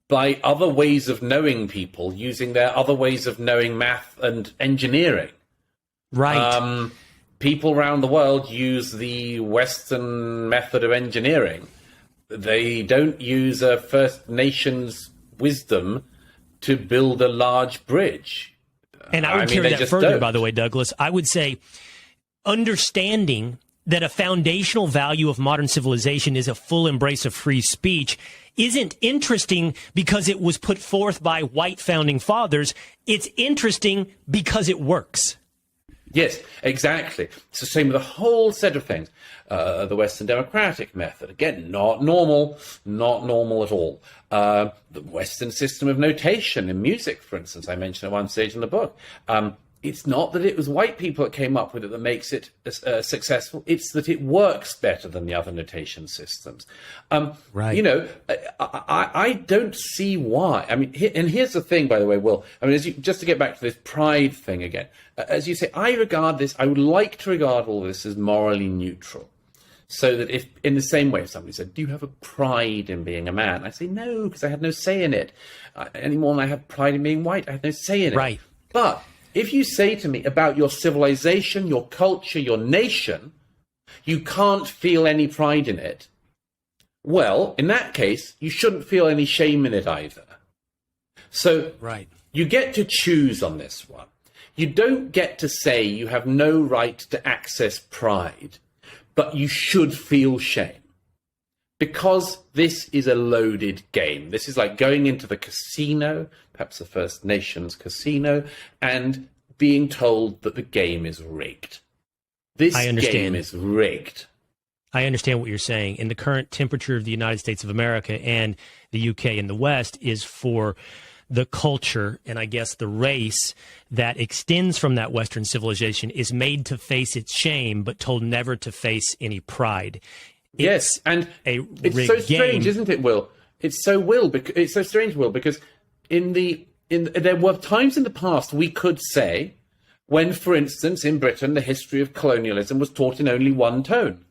by other ways of knowing people using their other ways of knowing math and engineering. Right. People around the world use the Western method of engineering. They don't use a First Nations wisdom to build a large bridge. And I would carry that further, by the way, Douglas. I would say understanding that a foundational value of modern civilization is a full embrace of free speech isn't interesting because it was put forth by white founding fathers. It's interesting because it works. Yes, exactly. It's the same with a whole set of things. The Western democratic method, again, not normal at all. The Western system of notation in music, for instance, I mentioned at one stage in the book. It's not that it was white people that came up with it that makes it successful. It's that it works better than the other notation systems. Right. You know, I don't see why. I mean, and here's the thing, by the way, Will. I mean, just to get back to this pride thing again, as you say, I would like to regard all this as morally neutral. So that if, in the same way, if somebody said, do you have a pride in being a man? I say, no, because I had no say in it. Any more than I have pride in being white, I had no say in it. Right. But if you say to me about your civilization, your culture, your nation, you can't feel any pride in it, well, in that case, you shouldn't feel any shame in it either. So right. You get to choose on this one. You don't get to say you have no right to access pride, but you should feel shame. Because this is a loaded game. This is like going into the casino, perhaps the First Nations casino, and being told that the game is rigged. This game is rigged. I understand what you're saying. And the current temperature of the United States of America and the UK and the West is for the culture and I guess the race that extends from that Western civilization is made to face its shame, but told never to face any pride. Yes, and it's so strange, isn't it, Will? It's so strange, Will, because there were times in the past we could say when, for instance, in Britain, the history of colonialism was taught in only one tone.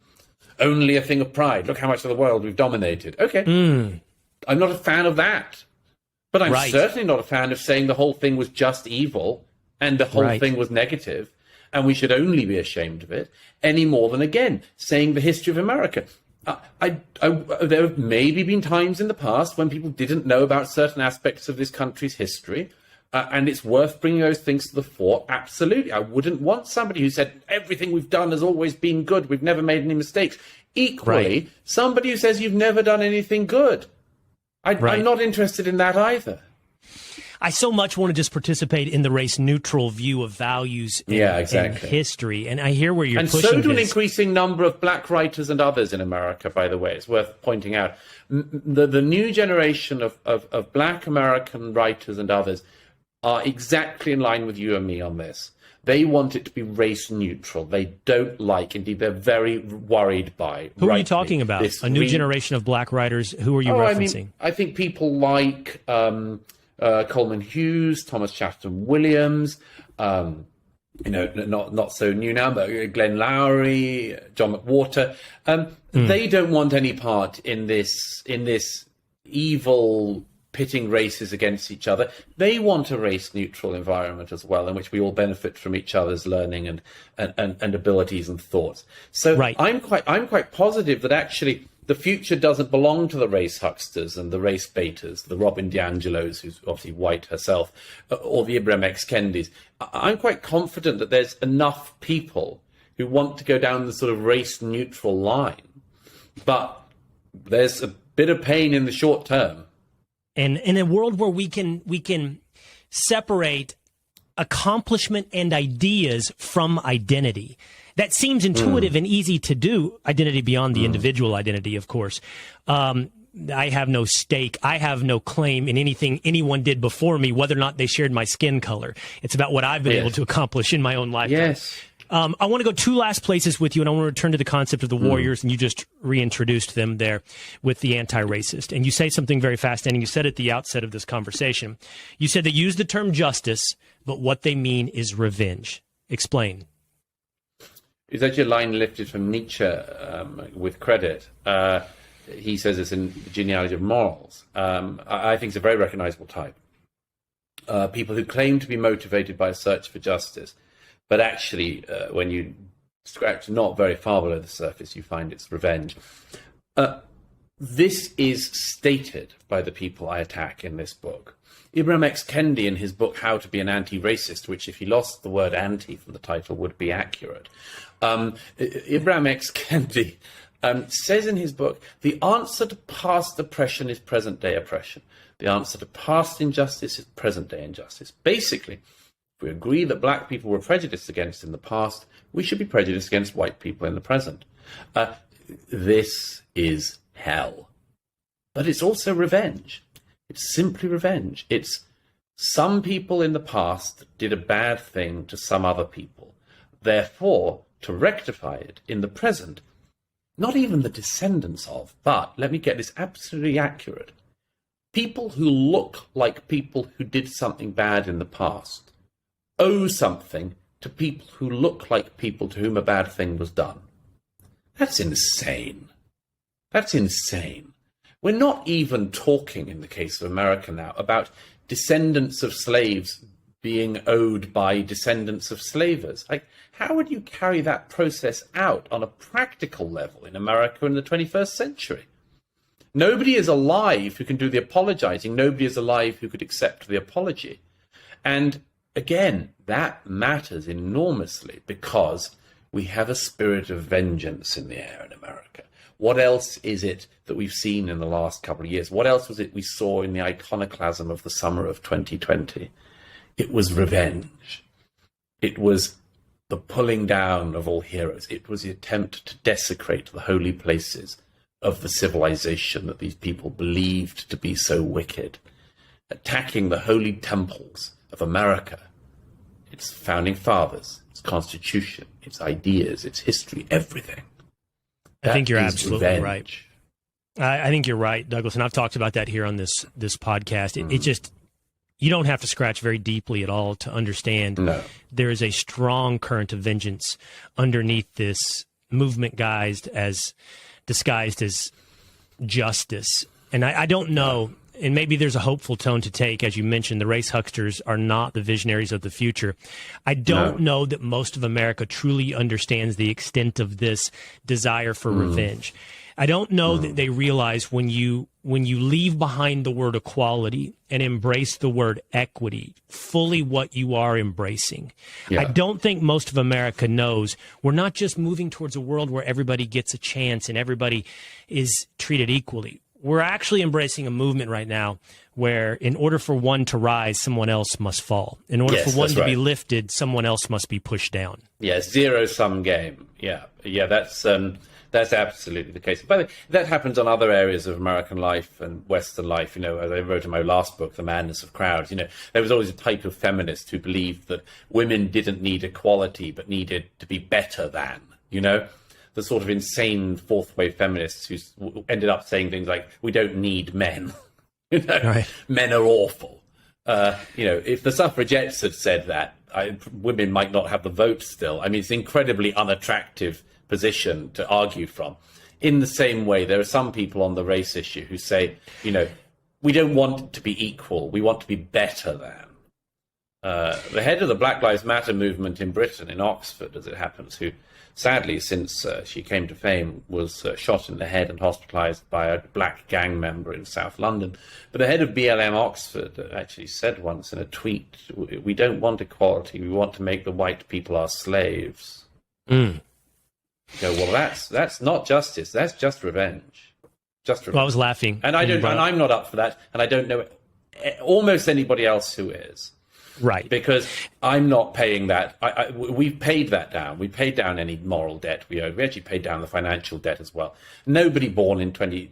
Only a thing of pride. Look how much of the world we've dominated. Okay. I'm not a fan of that. But I'm certainly not a fan of saying the whole thing was just evil and the whole thing was negative and we should only be ashamed of it, any more than, again, saying the history of America. There have maybe been times in the past when people didn't know about certain aspects of this country's history, and it's worth bringing those things to the fore. Absolutely. I wouldn't want somebody who said, everything we've done has always been good, we've never made any mistakes. Equally, somebody who says you've never done anything good. I'm not interested in that either. I so much want to just participate in the race-neutral view of values and history, and I hear where you're pushing this. And so do an increasing number of black writers and others in America, by the way. It's worth pointing out. The new generation of black American writers and others are exactly in line with you and me on this. They want it to be race-neutral. They don't like, indeed, they're very worried by. Who are you talking about? A new generation of black writers? Who are you referencing? I think people like Coleman Hughes, Thomas Chatterton Williams, not so new now, but Glenn Lowry, John McWhorter. They don't want any part in this evil pitting races against each other. They want a race-neutral environment as well, in which we all benefit from each other's learning and abilities and thoughts. So I'm quite positive that actually the future doesn't belong to the race hucksters and the race baiters, the Robin DiAngelos, who's obviously white herself, or the Ibram X. Kendis. I'm quite confident that there's enough people who want to go down the sort of race-neutral line, but there's a bit of pain in the short term. And in a world where we can separate accomplishment and ideas from identity, that seems intuitive and easy to do. Identity beyond the individual identity, of course. I have no stake. I have no claim in anything anyone did before me, whether or not they shared my skin color. It's about what I've been able to accomplish in my own lifetime. Yes. I want to go two last places with you, and I want to return to the concept of the warriors, and you just reintroduced them there with the anti-racist. And you say something very fascinating. You said at the outset of this conversation, you said they use the term justice, but what they mean is revenge. Explain. It's actually a line lifted from Nietzsche with credit. he says it's in the genealogy of morals. I think it's a very recognizable type. People who claim to be motivated by a search for justice, but actually, when you scratch not very far below the surface, you find it's revenge. This is stated by the people I attack in this book. Ibram X. Kendi, in his book How to Be an Anti-Racist, which if he lost the word anti from the title would be accurate, Ibram X. Kendi says in his book, the answer to past oppression is present-day oppression. The answer to past injustice is present-day injustice. Basically, if we agree that black people were prejudiced against in the past, we should be prejudiced against white people in the present. This is hell. But it's also revenge. It's simply revenge. It's some people in the past did a bad thing to some other people. Therefore, to rectify it in the present, not even the descendants of, but let me get this absolutely accurate, people who look like people who did something bad in the past owe something to people who look like people to whom a bad thing was done. That's insane. That's insane. We're not even talking, in the case of America now, about descendants of slaves being owed by descendants of slavers. Like, how would you carry that process out on a practical level in America in the 21st century? Nobody is alive who can do the apologizing. Nobody is alive who could accept the apology. And again, that matters enormously because we have a spirit of vengeance in the air in America. What else is it that we've seen in the last couple of years? What else was it we saw in the iconoclasm of the summer of 2020? It was revenge. It was the pulling down of all heroes. It was the attempt to desecrate the holy places of the civilization that these people believed to be so wicked. Attacking the holy temples of America, its founding fathers, its constitution, its ideas, its history, everything. I think you're absolutely right. I think you're right, Douglas, and I've talked about that here on this podcast. It just, you don't have to scratch very deeply at all to understand there is a strong current of vengeance underneath this movement disguised as justice. And I don't know, and maybe there's a hopeful tone to take. As you mentioned, the race hucksters are not the visionaries of the future. I don't know that most of America truly understands the extent of this desire for revenge. I don't know that they realize when you leave behind the word equality and embrace the word equity, fully what you are embracing. I don't think most of America knows we're not just moving towards a world where everybody gets a chance and everybody is treated equally. We're actually embracing a movement right now where in order for one to rise, someone else must fall. In order for one to be lifted, someone else must be pushed down. Yeah, zero-sum game. Yeah, that's absolutely the case. By the way, that happens on other areas of American life and Western life. You know, as I wrote in my last book, The Madness of Crowds, you know, there was always a type of feminist who believed that women didn't need equality, but needed to be better than, you know? The sort of insane fourth wave feminists who ended up saying things like, we don't need men. You know, men are awful. You know, if the suffragettes had said that, women might not have the vote still. I mean, it's an incredibly unattractive position to argue from. In the same way, there are some people on the race issue who say, you know, we don't want to be equal, we want to be better than. The head of the Black Lives Matter movement in Britain, in Oxford, as it happens, who sadly, since she came to fame, was shot in the head and hospitalised by a black gang member in South London. But the head of BLM Oxford actually said once in a tweet, we don't want equality, we want to make the white people our slaves. You go, well, that's not justice, that's just revenge. Just revenge. Well, I was laughing. And I'm not up for that, and I don't know almost anybody else who is. Right. Because I'm not paying that. We've paid that down. We paid down any moral debt we owed. We actually paid down the financial debt as well. Nobody born in the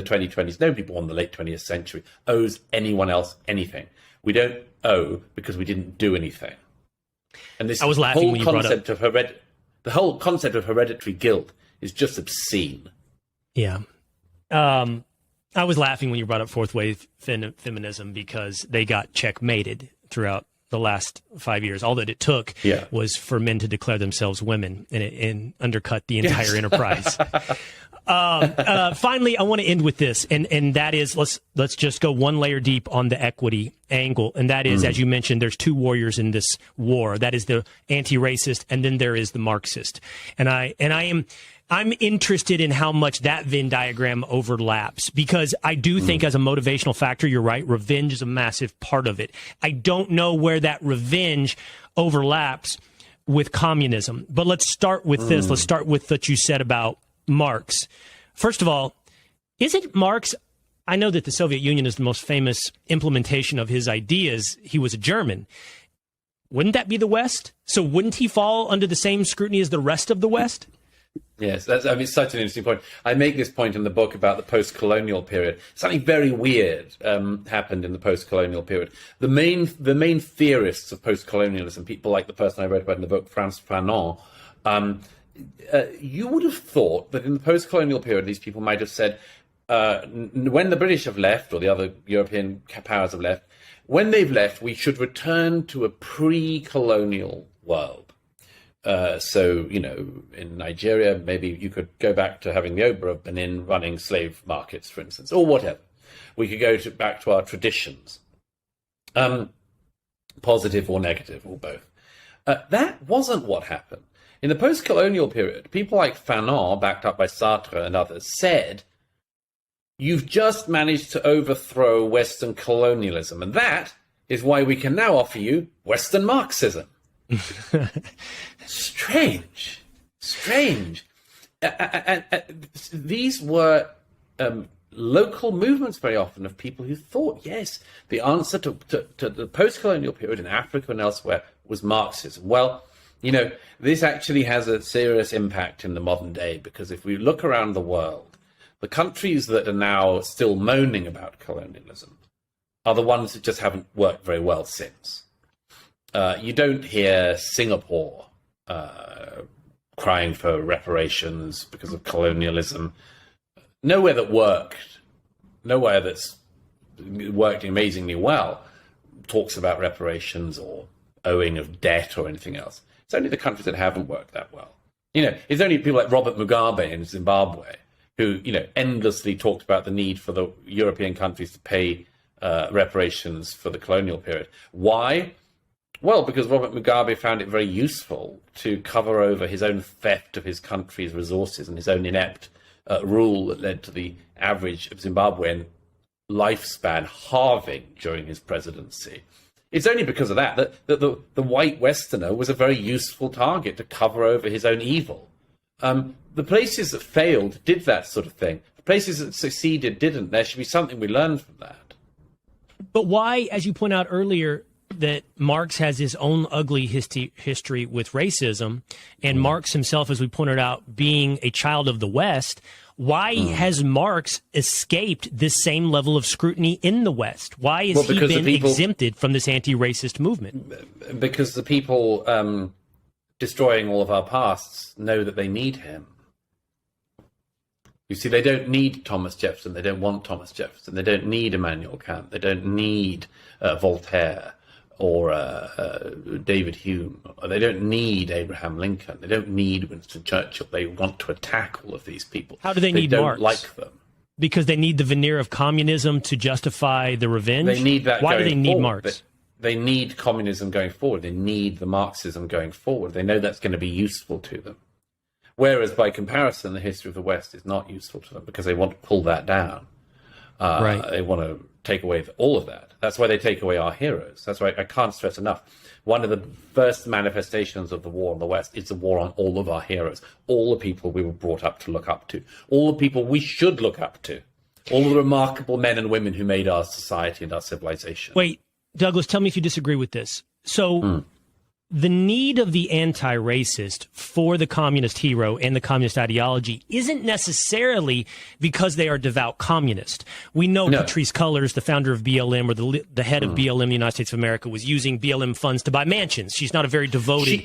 2020s, nobody born in the late 20th century owes anyone else anything. We don't owe because we didn't do anything. And this whole concept of the whole concept of hereditary guilt is just obscene. Yeah. I was laughing when you brought up fourth wave feminism because they got checkmated throughout the last 5 years. All that it took was for men to declare themselves women and undercut the entire enterprise. Finally, I want to end with this, and that is, let's just go one layer deep on the equity angle. And that is, as you mentioned, there's two warriors in this war. That is the anti-racist, and then there is the Marxist. And I'm interested in how much that Venn diagram overlaps, because I do think as a motivational factor, you're right, revenge is a massive part of it. I don't know where that revenge overlaps with communism. But let's start with this. Let's start with what you said about Marx. First of all, isn't Marx, I know that the Soviet Union is the most famous implementation of his ideas. He was a German. Wouldn't that be the West? So wouldn't he fall under the same scrutiny as the rest of the West? Yes, it's such an interesting point. I make this point in the book about the post-colonial period. Something very weird happened in the post-colonial period. The main theorists of post-colonialism, people like the person I wrote about in the book, Frantz Fanon, you would have thought that in the post-colonial period, these people might have said, when the British have left, or the other European powers have left, when they've left, we should return to a pre-colonial world. So, in Nigeria, maybe you could go back to having the Oba of Benin running slave markets, for instance, or whatever. We could go back to our traditions, positive or negative, or both. That wasn't what happened. In the post-colonial period, people like Fanon, backed up by Sartre and others, said, you've just managed to overthrow Western colonialism, and that is why we can now offer you Western Marxism. Strange. These were local movements very often of people who thought, yes, the answer to the post-colonial period in Africa and elsewhere was Marxism. Well, this actually has a serious impact in the modern day, because if we look around the world, the countries that are now still moaning about colonialism are the ones that just haven't worked very well since. You don't hear Singapore crying for reparations because of colonialism. Nowhere that's worked amazingly well talks about reparations or owing of debt or anything else. It's only the countries that haven't worked that well. It's only people like Robert Mugabe in Zimbabwe who, endlessly talked about the need for the European countries to pay reparations for the colonial period. Why? Well, because Robert Mugabe found it very useful to cover over his own theft of his country's resources and his own inept rule that led to the average of Zimbabwean lifespan halving during his presidency. It's only because of that the white Westerner was a very useful target to cover over his own evil. The places that failed did that sort of thing. The places that succeeded didn't. There should be something we learn from that. But why, as you point out earlier, that Marx has his own ugly history with racism, and Marx himself, as we pointed out, being a child of the West, why has Marx escaped this same level of scrutiny in the West? Why has he been exempted from this anti-racist movement? Because the people destroying all of our pasts know that they need him. You see, they don't need Thomas Jefferson. They don't want Thomas Jefferson. They don't need Immanuel Kant. They don't need Voltaire or David Hume. They don't need Abraham Lincoln. They don't need Winston Churchill. They want to attack all of these people. How do they need Marx? They don't like them. Because they need the veneer of communism to justify the revenge? They need that. Why do they need forward. Marx? They need communism going forward. They need the Marxism going forward. They know that's going to be useful to them. Whereas, by comparison, the history of the West is not useful to them because they want to pull that down. Right. They want to take away all of that. That's why they take away our heroes. That's why I can't stress enough. One of the first manifestations of the war in the West is the war on all of our heroes, all the people we were brought up to look up to, all the people we should look up to, all the remarkable men and women who made our society and our civilization. Wait, Douglas, tell me if you disagree with this. So the need of the anti-racist for the communist hero and the communist ideology isn't necessarily because they are devout communist. We know Patrisse Cullors, the founder of BLM, or the head of BLM in the United States of America, was using BLM funds to buy mansions. She's not a very devoted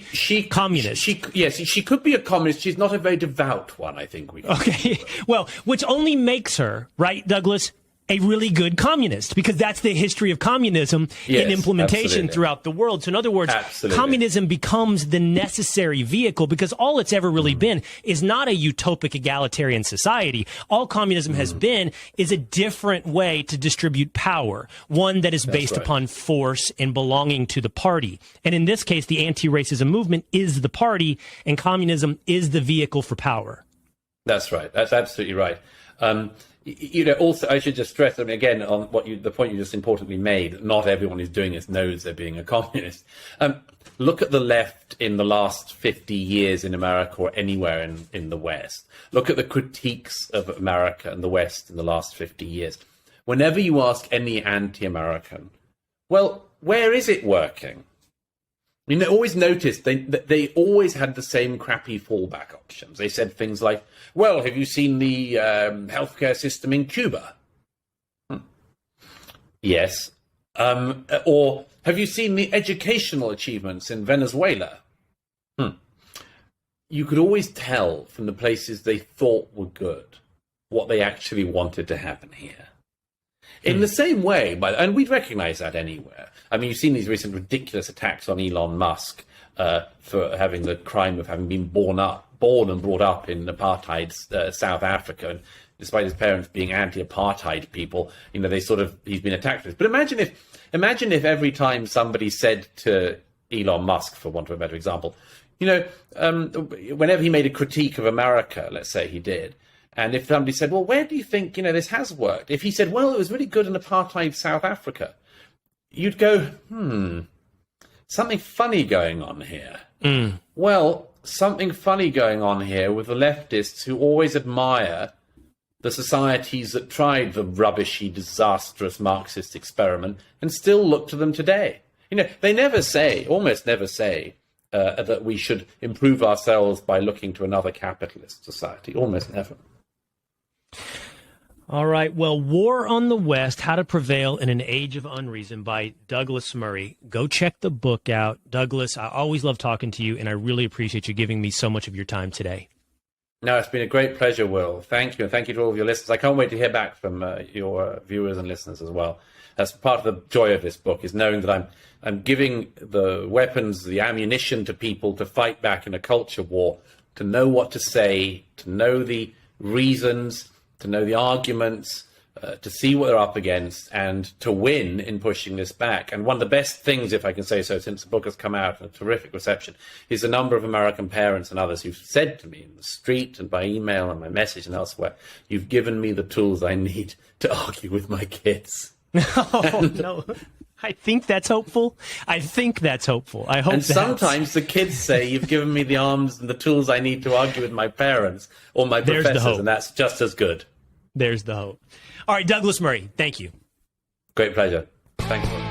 communist. She could be a communist. She's not a very devout one, I think. Okay, well, which only makes her, right, Douglas, a really good communist, because that's the history of communism in implementation throughout the world. So in other words, communism becomes the necessary vehicle, because all it's ever really been is not a utopic egalitarian society. All communism has been is a different way to distribute power, one that is based upon force and belonging to the party. And in this case, the anti-racism movement is the party, and communism is the vehicle for power. That's right. That's absolutely right. Also, I should just stress, again, on the point you just importantly made, not everyone who's doing this knows they're being a communist. Look at the left in the last 50 years in America or anywhere in the West. Look at the critiques of America and the West in the last 50 years. Whenever you ask any anti-American, well, where is it working? I mean, they always noticed they always had the same crappy fallback options. They said things like, well, have you seen the healthcare system in Cuba? Yes. Or have you seen the educational achievements in Venezuela? You could always tell from the places they thought were good what they actually wanted to happen here. In the same way, and we'd recognize that anywhere. I mean, you've seen these recent ridiculous attacks on Elon Musk for having the crime of having been born and brought up in apartheid South Africa. And despite his parents being anti-apartheid people, he's been attacked for this. But imagine if every time somebody said to Elon Musk, for want of a better example, whenever he made a critique of America, let's say he did, and if somebody said, well, where do you think, this has worked? If he said, well, it was really good in apartheid South Africa, you'd go, something funny going on here. Well, something funny going on here with the leftists who always admire the societies that tried the rubbishy, disastrous Marxist experiment and still look to them today. They almost never say that we should improve ourselves by looking to another capitalist society. Almost never. All right. Well, War on the West, How to Prevail in an Age of Unreason by Douglas Murray. Go check the book out. Douglas, I always love talking to you, and I really appreciate you giving me so much of your time today. No, it's been a great pleasure, Will. Thank you. And thank you to all of your listeners. I can't wait to hear back from your viewers and listeners as well. That's part of the joy of this book, is knowing that I'm giving the weapons, the ammunition to people to fight back in a culture war, to know what to say, to know the reasons, to know the arguments, to see what they're up against, and to win in pushing this back. And one of the best things, if I can say so, since the book has come out, a terrific reception, is the number of American parents and others who've said to me in the street and by email and my message and elsewhere, you've given me the tools I need to argue with my kids. No. I think that's hopeful. I hope and sometimes the kids say, you've given me the arms and the tools I need to argue with my parents or my professors, and that's just as good. There's the hope. All right, Douglas Murray, thank you. Great pleasure. Thanks.